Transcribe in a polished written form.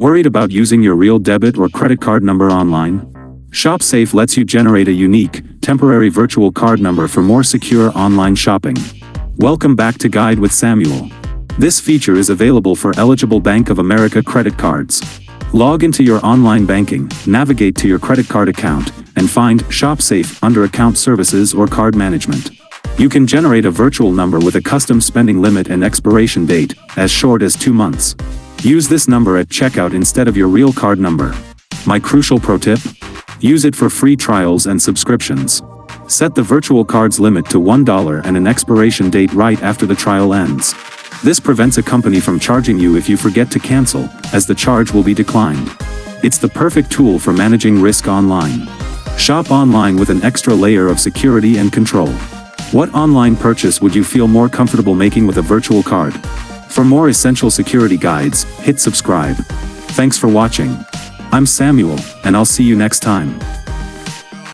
Worried about using your real debit or credit card number online? ShopSafe lets you generate a unique, temporary virtual card number for more secure online shopping. Welcome back to Guide with Samuel. This feature is available for eligible Bank of America credit cards. Log into your online banking, navigate to your credit card account, and find ShopSafe under Account Services or Card Management. You can generate a virtual number with a custom spending limit and expiration date, as short as 2 months. Use this number at checkout instead of your real card number. My crucial pro tip? Use it for free trials and subscriptions. Set the virtual card's limit to $1 and an expiration date right after the trial ends. This prevents a company from charging you if you forget to cancel, as the charge will be declined. It's the perfect tool for managing risk online. Shop online with an extra layer of security and control. What online purchase would you feel more comfortable making with a virtual card? For more essential security guides, hit subscribe. Thanks for watching. I'm Samuel, and I'll see you next time.